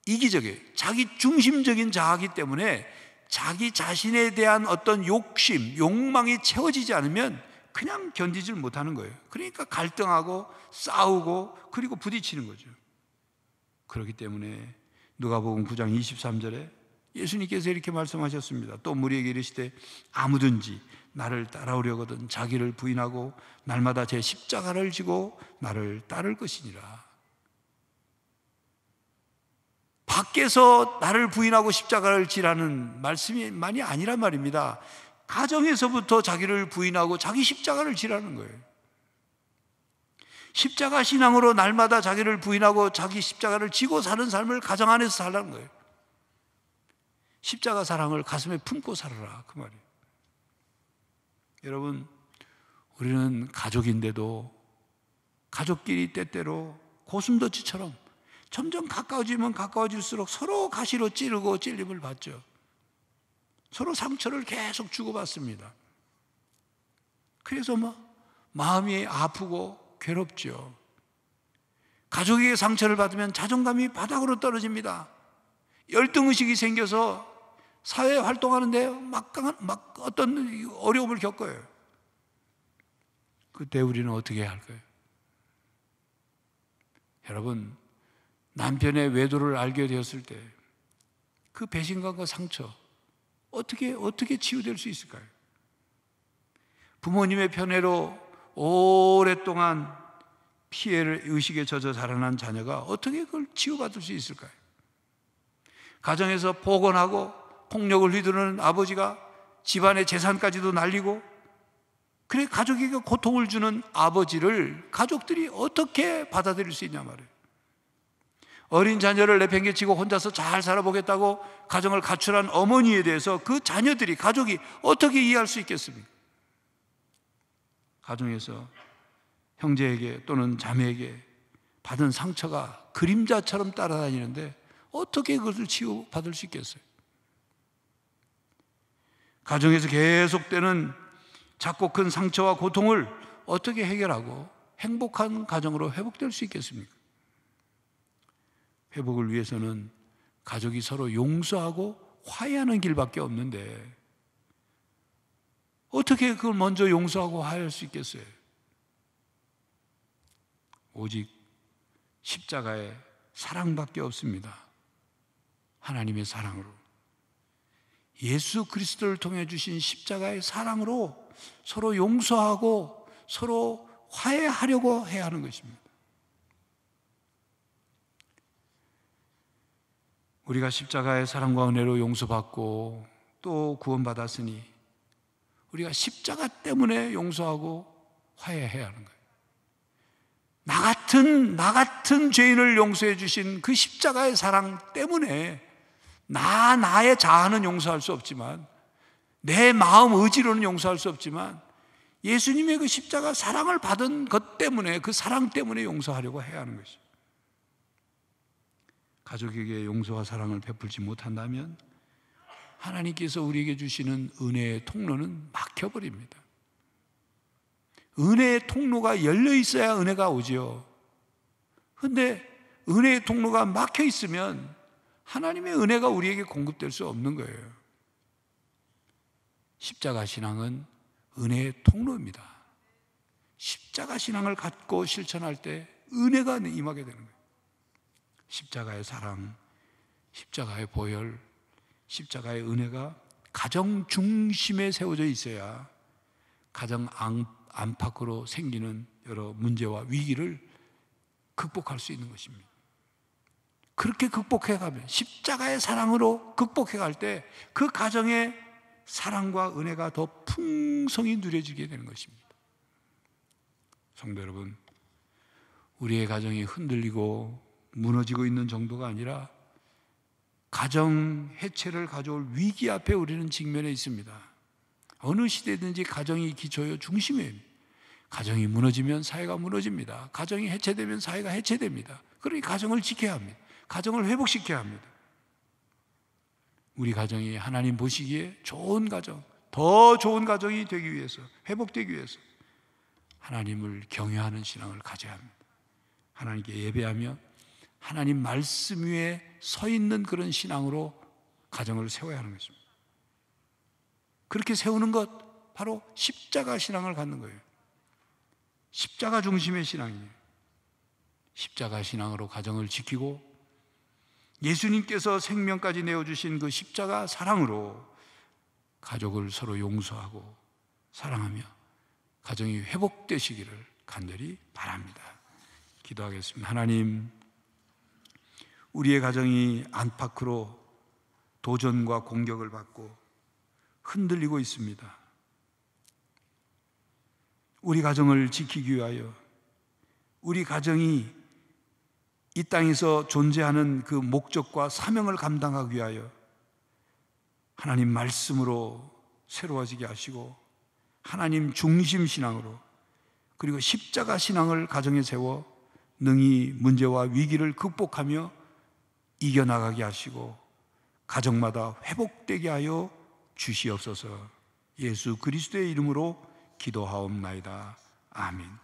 이기적이에요. 자기 중심적인 자아이기 때문에 자기 자신에 대한 어떤 욕망이 채워지지 않으면 그냥 견디질 못하는 거예요. 그러니까 갈등하고 싸우고 그리고 부딪히는 거죠. 그렇기 때문에 누가복음 9장 23절에 예수님께서 이렇게 말씀하셨습니다. 또 무리에게 이르시되 아무든지 나를 따라오려거든 자기를 부인하고 날마다 제 십자가를 지고 나를 따를 것이니라. 밖에서 나를 부인하고 십자가를 지라는 말씀만이 아니란 말입니다. 가정에서부터 자기를 부인하고 자기 십자가를 지라는 거예요. 십자가 신앙으로 날마다 자기를 부인하고 자기 십자가를 지고 사는 삶을 가정 안에서 살라는 거예요. 십자가 사랑을 가슴에 품고 살아라 그 말이에요. 여러분, 우리는 가족인데도 가족끼리 때때로 고슴도치처럼 점점 가까워지면 가까워질수록 서로 가시로 찌르고 찔림을 받죠. 서로 상처를 계속 주고받습니다. 그래서 마음이 아프고 괴롭죠. 가족에게 상처를 받으면 자존감이 바닥으로 떨어집니다. 열등의식이 생겨서 사회에 활동하는데 막 어떤 어려움을 겪어요. 그때 우리는 어떻게 해야 할까요? 여러분, 남편의 외도를 알게 되었을 때 그 배신감과 상처 어떻게 치유될 수 있을까요? 부모님의 편애로 오랫동안 피해 의식에 젖어 자라난 자녀가 어떻게 그걸 치유받을 수 있을까요? 가정에서 폭언하고 폭력을 휘두르는 아버지가 집안의 재산까지도 날리고, 그래 가족에게 고통을 주는 아버지를 가족들이 어떻게 받아들일 수 있냐 말이에요. 어린 자녀를 내팽개치고 혼자서 잘 살아보겠다고 가정을 가출한 어머니에 대해서 그 자녀들이, 가족이 어떻게 이해할 수 있겠습니까? 가정에서 형제에게 또는 자매에게 받은 상처가 그림자처럼 따라다니는데 어떻게 그것을 치유받을 수 있겠어요? 가정에서 계속되는 작고 큰 상처와 고통을 어떻게 해결하고 행복한 가정으로 회복될 수 있겠습니까? 회복을 위해서는 가족이 서로 용서하고 화해하는 길밖에 없는데 어떻게 그걸 먼저 용서하고 화해할 수 있겠어요? 오직 십자가의 사랑밖에 없습니다. 하나님의 사랑으로, 예수 그리스도를 통해 주신 십자가의 사랑으로 서로 용서하고 서로 화해하려고 해야 하는 것입니다. 우리가 십자가의 사랑과 은혜로 용서받고 또 구원받았으니 우리가 십자가 때문에 용서하고 화해해야 하는 거예요. 나 같은 죄인을 용서해 주신 그 십자가의 사랑 때문에 나의 자아는 용서할 수 없지만, 내 마음 의지로는 용서할 수 없지만, 예수님의 그 십자가 사랑을 받은 것 때문에, 그 사랑 때문에 용서하려고 해야 하는 것이죠. 가족에게 용서와 사랑을 베풀지 못한다면 하나님께서 우리에게 주시는 은혜의 통로는 막혀버립니다. 은혜의 통로가 열려 있어야 은혜가 오지요. 그런데 은혜의 통로가 막혀 있으면 하나님의 은혜가 우리에게 공급될 수 없는 거예요. 십자가 신앙은 은혜의 통로입니다. 십자가 신앙을 갖고 실천할 때 은혜가 임하게 되는 거예요. 십자가의 사랑, 십자가의 보혈, 십자가의 은혜가 가정 중심에 세워져 있어야 가정 안팎으로 생기는 여러 문제와 위기를 극복할 수 있는 것입니다. 그렇게 극복해가면, 십자가의 사랑으로 극복해갈 때 그 가정의 사랑과 은혜가 더 풍성히 누려지게 되는 것입니다. 성도 여러분, 우리의 가정이 흔들리고 무너지고 있는 정도가 아니라 가정 해체를 가져올 위기 앞에 우리는 직면해 있습니다. 어느 시대든지 가정이 기초요 중심이에요. 가정이 무너지면 사회가 무너집니다. 가정이 해체되면 사회가 해체됩니다. 그러니 가정을 지켜야 합니다. 가정을 회복시켜야 합니다. 우리 가정이 하나님 보시기에 좋은 가정, 더 좋은 가정이 되기 위해서, 회복되기 위해서 하나님을 경외하는 신앙을 가져야 합니다. 하나님께 예배하며 하나님 말씀 위에 서 있는 그런 신앙으로 가정을 세워야 하는 것입니다. 그렇게 세우는 것, 바로 십자가 신앙을 갖는 거예요. 십자가 중심의 신앙이에요. 십자가 신앙으로 가정을 지키고 예수님께서 생명까지 내어주신 그 십자가 사랑으로 가족을 서로 용서하고 사랑하며 가정이 회복되시기를 간절히 바랍니다. 기도하겠습니다. 하나님, 우리의 가정이 안팎으로 도전과 공격을 받고 흔들리고 있습니다. 우리 가정을 지키기 위하여, 우리 가정이 이 땅에서 존재하는 그 목적과 사명을 감당하기 위하여 하나님 말씀으로 새로워지게 하시고 하나님 중심 신앙으로, 그리고 십자가 신앙을 가정에 세워 능히 문제와 위기를 극복하며 이겨나가게 하시고 가정마다 회복되게 하여 주시옵소서. 예수 그리스도의 이름으로 기도하옵나이다. 아멘.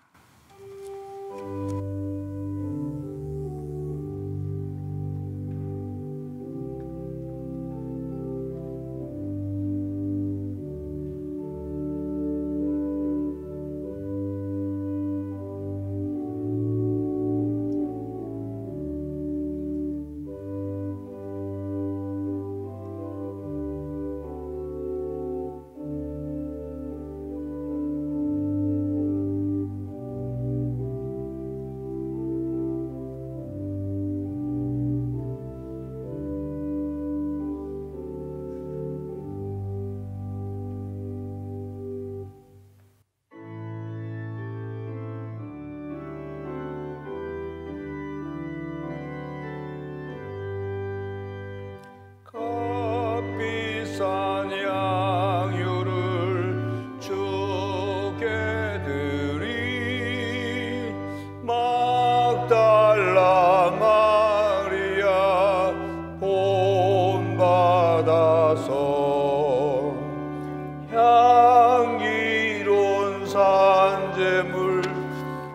제물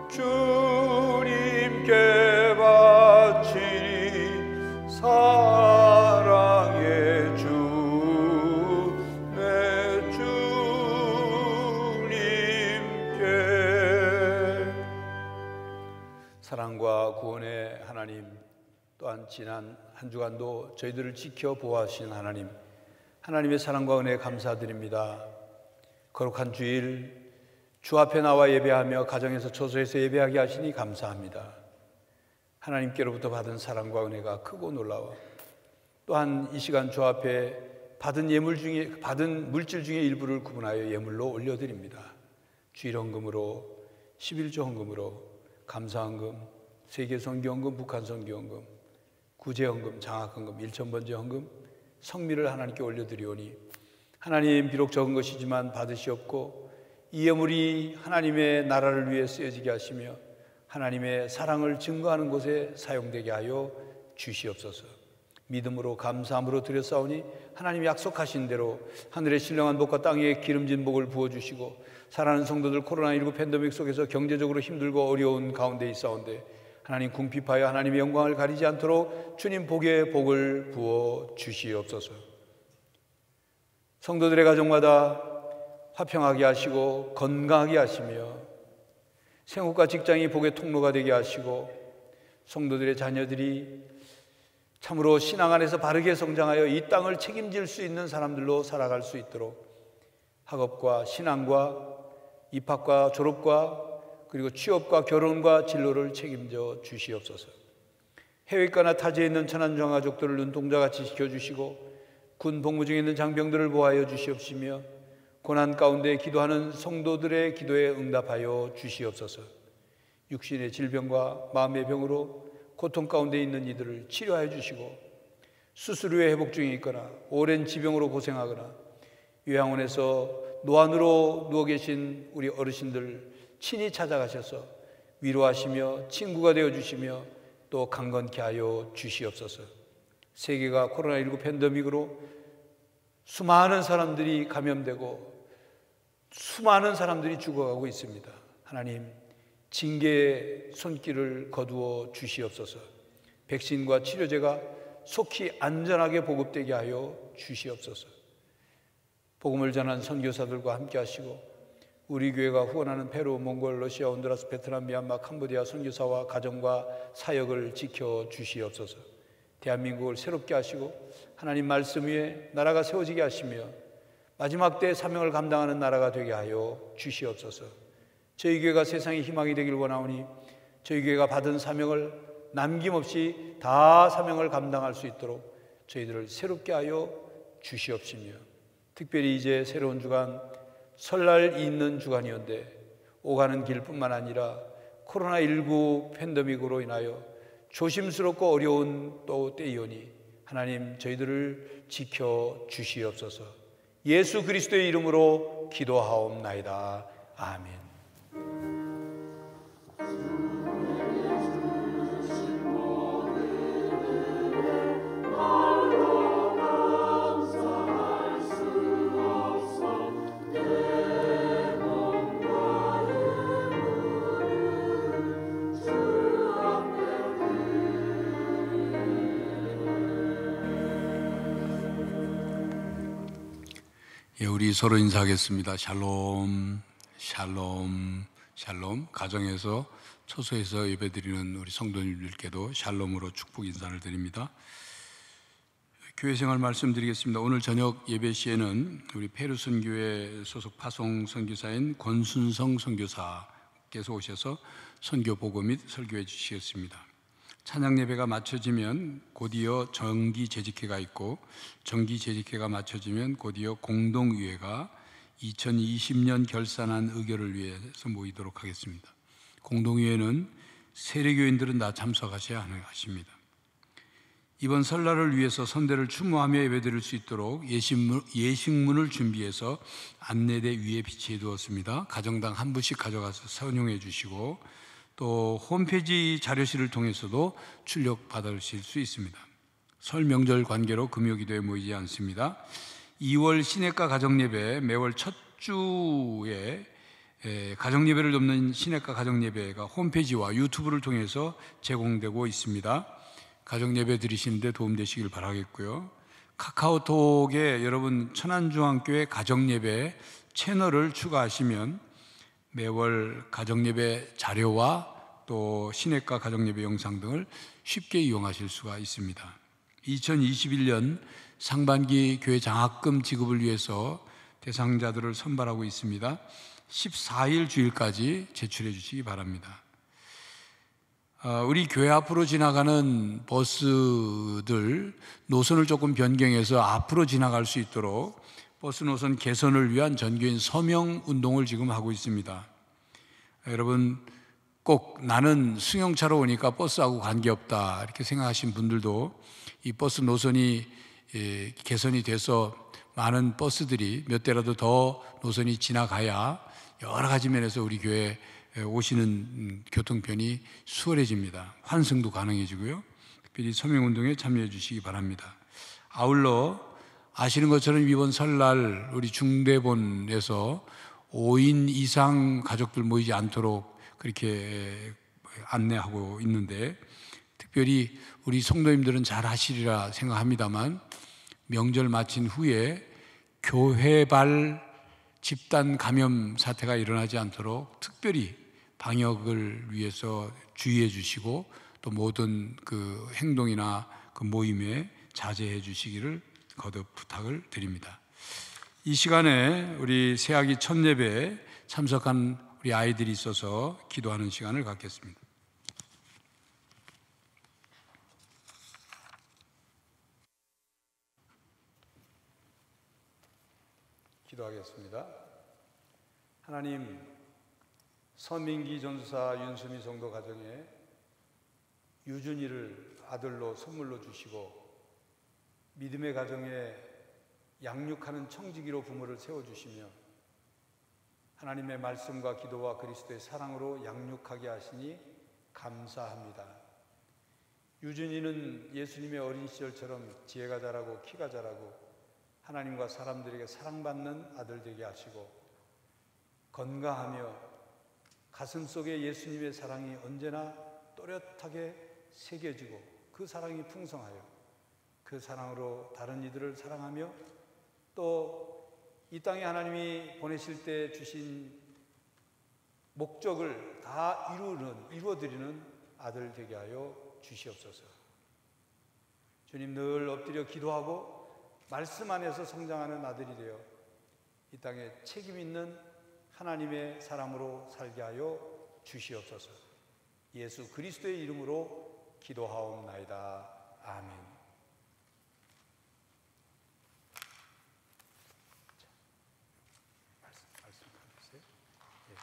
주님께 바치리. 사랑의 주 내 주님께. 사랑과 구원의 하나님, 또한 지난 한 주간도 저희들을 지켜 보호하신 하나님, 하나님의 사랑과 은혜에 감사드립니다. 거룩한 주일 주 앞에 나와 예배하며 가정에서 처소에서 예배하게 하시니 감사합니다. 하나님께로부터 받은 사랑과 은혜가 크고 놀라워 또한 이 시간 주 앞에 받은 물질 중에 일부를 구분하여 예물로 올려드립니다. 주일 헌금으로, 11조 헌금으로, 감사헌금, 세계선교헌금, 북한선교헌금, 구제헌금, 장학헌금, 일천번제 헌금, 성미를 하나님께 올려드리오니 하나님, 비록 적은 것이지만 받으시옵고 이 예물이 하나님의 나라를 위해 쓰여지게 하시며 하나님의 사랑을 증거하는 곳에 사용되게 하여 주시옵소서. 믿음으로 감사함으로 드렸사오니 하나님이 약속하신 대로 하늘의 신령한 복과 땅의 기름진 복을 부어주시고 사랑하는 성도들 코로나19 팬데믹 속에서 경제적으로 힘들고 어려운 가운데 있사온데 하나님 궁핍하여 하나님의 영광을 가리지 않도록 주님 복의 복을 부어 주시옵소서. 성도들의 가정마다 화평하게 하시고 건강하게 하시며 생업과 직장이 복의 통로가 되게 하시고 성도들의 자녀들이 참으로 신앙 안에서 바르게 성장하여 이 땅을 책임질 수 있는 사람들로 살아갈 수 있도록 학업과 신앙과 입학과 졸업과 그리고 취업과 결혼과 진로를 책임져 주시옵소서. 해외 있거나 타지에 있는 천한종 가족들을 눈동자같이 지켜주시고 군 복무 중에 있는 장병들을 보호하여 주시옵시며 고난 가운데 기도하는 성도들의 기도에 응답하여 주시옵소서. 육신의 질병과 마음의 병으로 고통 가운데 있는 이들을 치료하여 주시고 수술 후에 회복 중에 있거나 오랜 지병으로 고생하거나 요양원에서 노안으로 누워 계신 우리 어르신들 친히 찾아가셔서 위로하시며 친구가 되어주시며 또 강건케 하여 주시옵소서. 세계가 코로나19 팬데믹으로 수많은 사람들이 감염되고 수많은 사람들이 죽어가고 있습니다. 하나님, 징계의 손길을 거두어 주시옵소서. 백신과 치료제가 속히 안전하게 보급되게 하여 주시옵소서. 복음을 전한 선교사들과 함께 하시고 우리 교회가 후원하는 페루, 몽골, 러시아, 온두라스, 베트남, 미얀마, 캄보디아 선교사와 가정과 사역을 지켜 주시옵소서. 대한민국을 새롭게 하시고 하나님 말씀 위에 나라가 세워지게 하시며 마지막 때 사명을 감당하는 나라가 되게 하여 주시옵소서. 저희 교회가 세상의 희망이 되길 원하오니 저희 교회가 받은 사명을 남김없이 다 사명을 감당할 수 있도록 저희들을 새롭게 하여 주시옵시며 특별히 이제 새로운 주간 설날이 있는 주간이었는데 오가는 길뿐만 아니라 코로나19 팬데믹으로 인하여 조심스럽고 어려운 또 때이오니 하나님 저희들을 지켜 주시옵소서. 예수 그리스도의 이름으로 기도하옵나이다. 아멘. 우리 서로 인사하겠습니다. 샬롬, 샬롬, 샬롬. 가정에서 처소에서 예배드리는 우리 성도님들께도 샬롬으로 축복 인사를 드립니다. 교회 생활 말씀드리겠습니다. 오늘 저녁 예배 시에는 우리 페루 선교회 소속 파송 선교사인 권순성 선교사께서 오셔서 선교 보고 및 설교해 주시겠습니다. 찬양 예배가 마쳐지면 곧이어 정기 재직회가 있고 정기 재직회가 마쳐지면 곧이어 공동의회가 2020년 결산한 의결을 위해서 모이도록 하겠습니다. 공동의회는 세례교인들은 다 참석하셔야 하십니다. 이번 설날을 위해서 선대를 추모하며 예배드릴 수 있도록 예식문을 준비해서 안내대 위에 비치해 두었습니다. 가정당 한 분씩 가져가서 선용해 주시고 또 홈페이지 자료실을 통해서도 출력 받으실 수 있습니다. 설 명절 관계로 금요기도에 모이지 않습니다. 2월 시내가 가정예배 매월 첫 주에 가정예배를 돕는 시냇가 가정예배가 홈페이지와 유튜브를 통해서 제공되고 있습니다. 가정예배 드리시는데 도움되시길 바라겠고요. 카카오톡에 여러분 천안중앙교회 가정예배 채널을 추가하시면 매월 가정예배 자료와 또 시냇가 가정예배 영상 등을 쉽게 이용하실 수가 있습니다. 2021년 상반기 교회 장학금 지급을 위해서 대상자들을 선발하고 있습니다. 14일 주일까지 제출해 주시기 바랍니다. 우리 교회 앞으로 지나가는 버스들 노선을 조금 변경해서 앞으로 지나갈 수 있도록 버스 노선 개선을 위한 전교인 서명 운동을 지금 하고 있습니다. 여러분 꼭 나는 승용차로 오니까 버스하고 관계없다 이렇게 생각하신 분들도 이 버스 노선이 개선이 돼서 많은 버스들이 몇 대라도 더 노선이 지나가야 여러 가지 면에서 우리 교회에 오시는 교통편이 수월해집니다. 환승도 가능해지고요. 특별히 서명운동에 참여해 주시기 바랍니다. 아울러 아시는 것처럼 이번 설날 우리 중대본에서 5인 이상 가족들 모이지 않도록 그렇게 안내하고 있는데 특별히 우리 성도님들은 잘 하시리라 생각합니다만 명절 마친 후에 교회발 집단 감염 사태가 일어나지 않도록 특별히 방역을 위해서 주의해 주시고 또 모든 그 행동이나 그 모임에 자제해 주시기를 거듭 부탁을 드립니다. 이 시간에 우리 새아기 첫 예배에 참석한 우리 아이들이 있어서 기도하는 시간을 갖겠습니다. 기도하겠습니다. 하나님, 서민기 전수사 윤수미 성도 가정에 유준이를 아들로 선물로 주시고 믿음의 가정에 양육하는 청지기로 부모를 세워주시며 하나님의 말씀과 기도와 그리스도의 사랑으로 양육하게 하시니 감사합니다. 유준이는 예수님의 어린 시절처럼 지혜가 자라고 키가 자라고 하나님과 사람들에게 사랑받는 아들 되게 하시고 건강하며 가슴속에 예수님의 사랑이 언제나 또렷하게 새겨지고 그 사랑이 풍성하여 그 사랑으로 다른 이들을 사랑하며 또 이 땅에 하나님이 보내실 때 주신 목적을 다 이루어드리는 아들 되게 하여 주시옵소서. 주님, 늘 엎드려 기도하고 말씀 안에서 성장하는 아들이 되어 이 땅에 책임 있는 하나님의 사람으로 살게 하여 주시옵소서. 예수 그리스도의 이름으로 기도하옵나이다. 아멘. 말씀 가주세요. 예.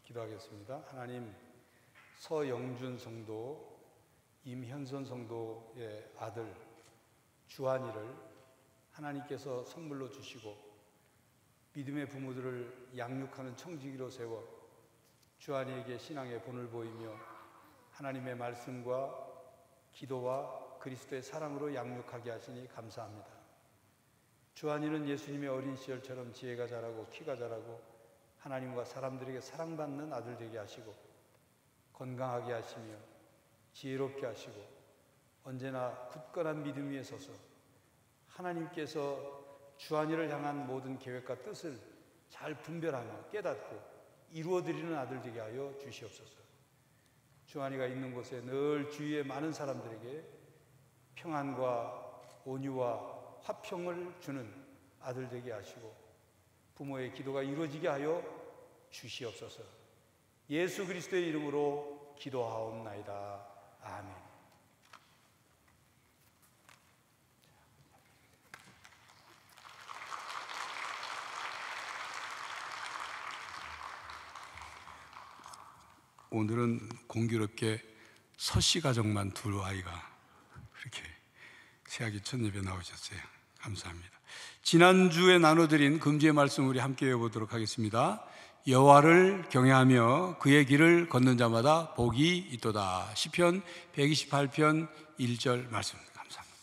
기도하겠습니다. 하나님, 서영준 성도, 임현선 성도의 아들 주한이를 하나님께서 선물로 주시고 믿음의 부모들을 양육하는 청지기로 세워 주한이에게 신앙의 본을 보이며 하나님의 말씀과 기도와 그리스도의 사랑으로 양육하게 하시니 감사합니다. 주한이는 예수님의 어린 시절처럼 지혜가 자라고 키가 자라고 하나님과 사람들에게 사랑받는 아들 되게 하시고 건강하게 하시며 지혜롭게 하시고 언제나 굳건한 믿음 위에 서서 하나님께서 주한이를 향한 모든 계획과 뜻을 잘 분별하며 깨닫고 이루어드리는 아들 되게 하여 주시옵소서. 주한이가 있는 곳에 늘 주위에 많은 사람들에게 평안과 온유와 화평을 주는 아들 되게 하시고 부모의 기도가 이루어지게 하여 주시옵소서. 예수 그리스도의 이름으로 기도하옵나이다. 아멘. 오늘은 공교롭게 서씨 가정만 두 아이가 그렇게 새아기 첫 예배 나오셨어요. 감사합니다. 지난주에 나눠드린 금주의 말씀 우리 함께 외워보도록 하겠습니다. 여호와를 경외하며 그의 길을 걷는 자마다 복이 있도다. 시편 128편 1절 말씀입니다. 감사합니다.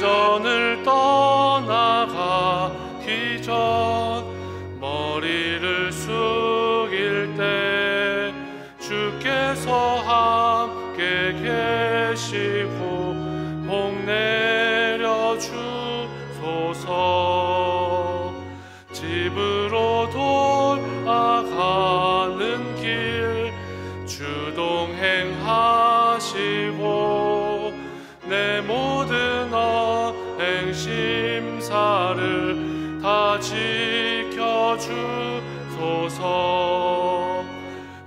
전을 떠나가기 전 머리를 숙일 때 주께서 함께 계시고 복 내려 주소서. 집으로 돌아가는 길 주동행하시고 내 모든 언행 심사를 다 지켜주소서.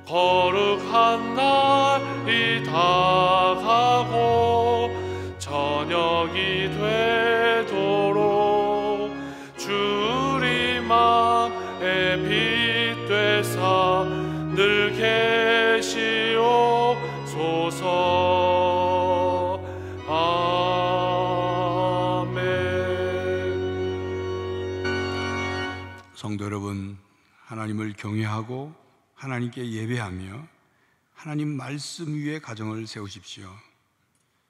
거룩한 날이 다가고 저녁이 되도록 주 우리 맘에 빛 되사 늘 계시옵소서. 아멘. 성도 여러분, 하나님을 경외하고 하나님께 예배하며 하나님 말씀 위에 가정을 세우십시오.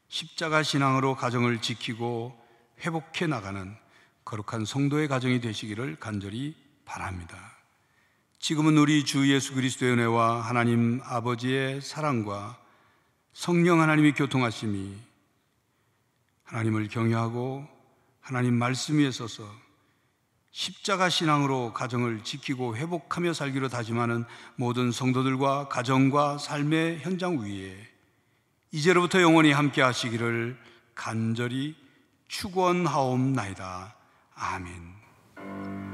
십자가 신앙으로 가정을 지키고 회복해 나가는 거룩한 성도의 가정이 되시기를 간절히 바랍니다. 지금은 우리 주 예수 그리스도의 은혜와 하나님 아버지의 사랑과 성령 하나님의 교통하심이 하나님을 경외하고 하나님 말씀 위에 서서 십자가 신앙으로 가정을 지키고 회복하며 살기로 다짐하는 모든 성도들과 가정과 삶의 현장 위에 이제로부터 영원히 함께 하시기를 간절히 축원하옵나이다. 아멘.